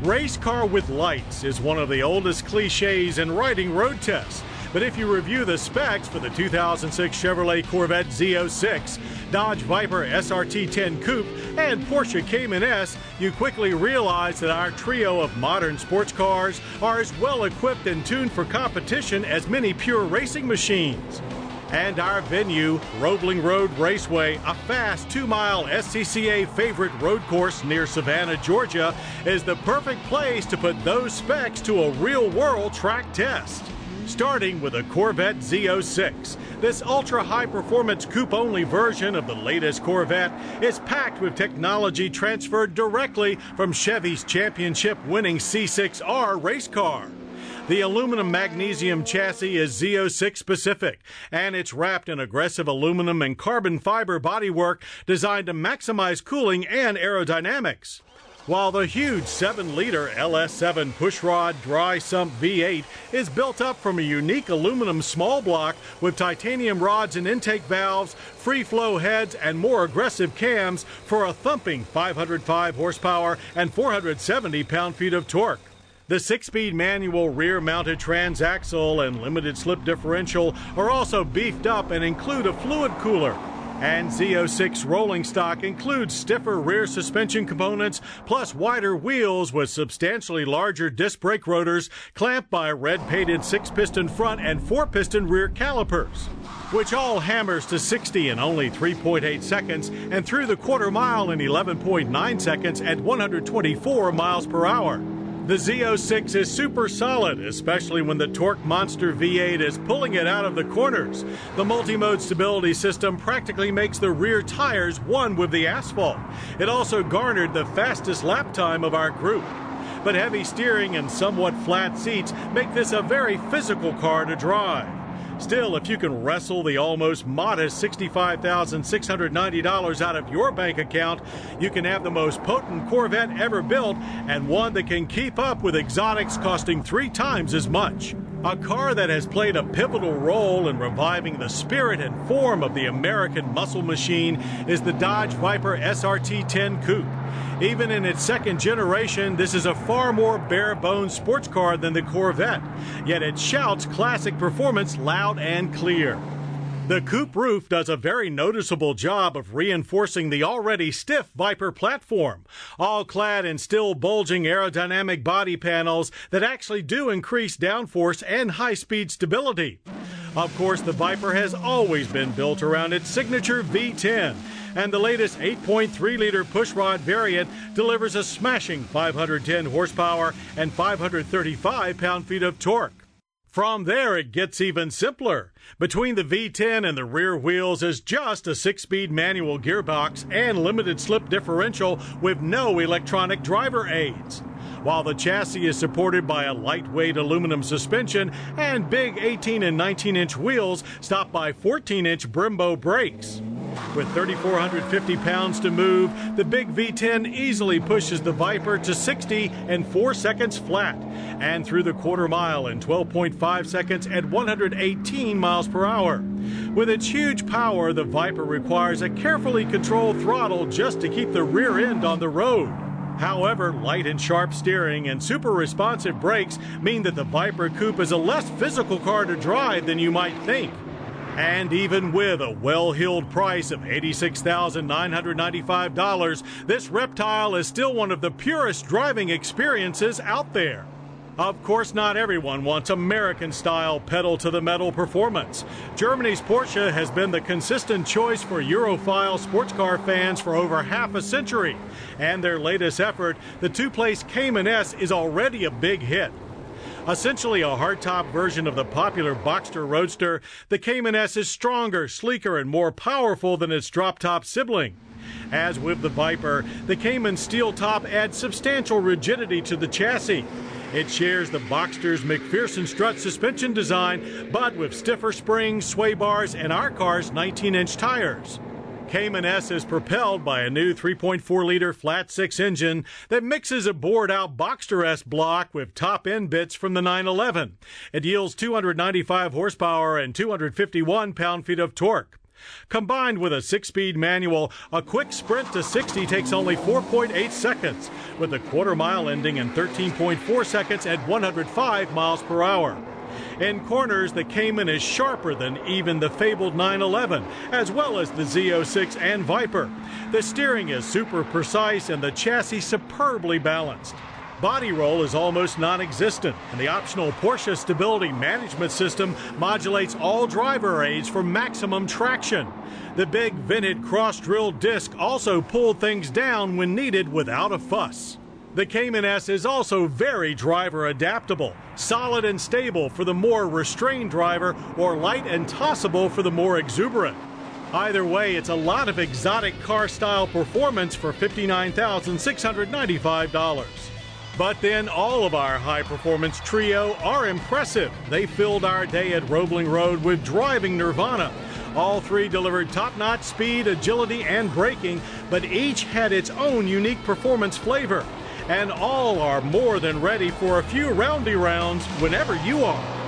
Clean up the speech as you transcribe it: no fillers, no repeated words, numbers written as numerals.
race car with lights is one of the oldest cliches in writing road tests. But if you review the specs for the 2006 Chevrolet Corvette Z06, Dodge Viper SRT10 Coupe, and Porsche Cayman S, you quickly realize that our trio of modern sports cars are as well equipped and tuned for competition as many pure racing machines. And our venue, Roebling Road Raceway, a fast 2-mile SCCA favorite road course near Savannah, Georgia, is the perfect place to put those specs to a real-world track test. Starting with a Corvette Z06, this ultra-high-performance coupe-only version of the latest Corvette is packed with technology transferred directly from Chevy's championship-winning C6R race car. The aluminum magnesium chassis is Z06 specific, and it's wrapped in aggressive aluminum and carbon fiber bodywork designed to maximize cooling and aerodynamics. While the huge 7-liter LS7 pushrod dry sump V8 is built up from a unique aluminum small block with titanium rods and intake valves, free flow heads, and more aggressive cams for a thumping 505 horsepower and 470 pound-feet of torque. The 6-speed manual rear-mounted transaxle and limited slip differential are also beefed up and include a fluid cooler. And Z06 rolling stock includes stiffer rear suspension components plus wider wheels with substantially larger disc brake rotors clamped by red-painted 6-piston front and 4-piston rear calipers, which all hammers to 60 in only 3.8 seconds and through the quarter mile in 11.9 seconds at 124 miles per hour. The Z06 is super solid, especially when the torque monster V8 is pulling it out of the corners. The multi-mode stability system practically makes the rear tires one with the asphalt. It also garnered the fastest lap time of our group. But heavy steering and somewhat flat seats make this a very physical car to drive. Still, if you can wrestle the almost modest $65,690 out of your bank account, you can have the most potent Corvette ever built and one that can keep up with exotics costing 3 times as much. A car that has played a pivotal role in reviving the spirit and form of the American muscle machine is the Dodge Viper SRT10 Coupe. Even in its second generation, this is a far more bare-bones sports car than the Corvette, yet it shouts classic performance loud and clear. The coupe roof does a very noticeable job of reinforcing the already stiff Viper platform, all clad in still bulging aerodynamic body panels that actually do increase downforce and high-speed stability. Of course, the Viper has always been built around its signature V10, and the latest 8.3-liter pushrod variant delivers a smashing 510 horsepower and 535 pound-feet of torque. From there, it gets even simpler. Between the V10 and the rear wheels is just a 6-speed manual gearbox and limited slip differential with no electronic driver aids. While the chassis is supported by a lightweight aluminum suspension and big 18 and 19-inch wheels stopped by 14-inch Brembo brakes. With 3,450 pounds to move, the big V10 easily pushes the Viper to 60 in 4 seconds flat, and through the quarter mile in 12.5 seconds at 118 miles per hour. With its huge power, the Viper requires a carefully controlled throttle just to keep the rear end on the road. However, light and sharp steering and super responsive brakes mean that the Viper Coupe is a less physical car to drive than you might think. And even with a well-heeled price of $86,995, this reptile is still one of the purest driving experiences out there. Of course, not everyone wants American-style pedal-to-the-metal performance. Germany's Porsche has been the consistent choice for Europhile sports car fans for over half a century. And their latest effort, the 2-place Cayman S, is already a big hit. Essentially a hardtop version of the popular Boxster Roadster, the Cayman S is stronger, sleeker, and more powerful than its drop-top sibling. As with the Viper, the Cayman steel top adds substantial rigidity to the chassis. It shares the Boxster's McPherson strut suspension design, but with stiffer springs, sway bars, and our car's 19-inch tires. Cayman S is propelled by a new 3.4-liter flat-six engine that mixes a bored-out Boxster S block with top-end bits from the 911. It yields 295 horsepower and 251 pound-feet of torque. Combined with a 6-speed manual, a quick sprint to 60 takes only 4.8 seconds, with the quarter mile ending in 13.4 seconds at 105 miles per hour. In corners, the Cayman is sharper than even the fabled 911, as well as the Z06 and Viper. The steering is super precise and the chassis superbly balanced. Body roll is almost non-existent, and the optional Porsche Stability Management System modulates all driver aids for maximum traction. The big vented cross-drilled disc also pulled things down when needed without a fuss. The Cayman S is also very driver adaptable, solid and stable for the more restrained driver, or light and tossable for the more exuberant. Either way, it's a lot of exotic car-style performance for $59,695. But then all of our high-performance trio are impressive. They filled our day at Roebling Road with driving nirvana. All three delivered top-notch speed, agility, and braking, but each had its own unique performance flavor. And all are more than ready for a few roundy rounds whenever you are.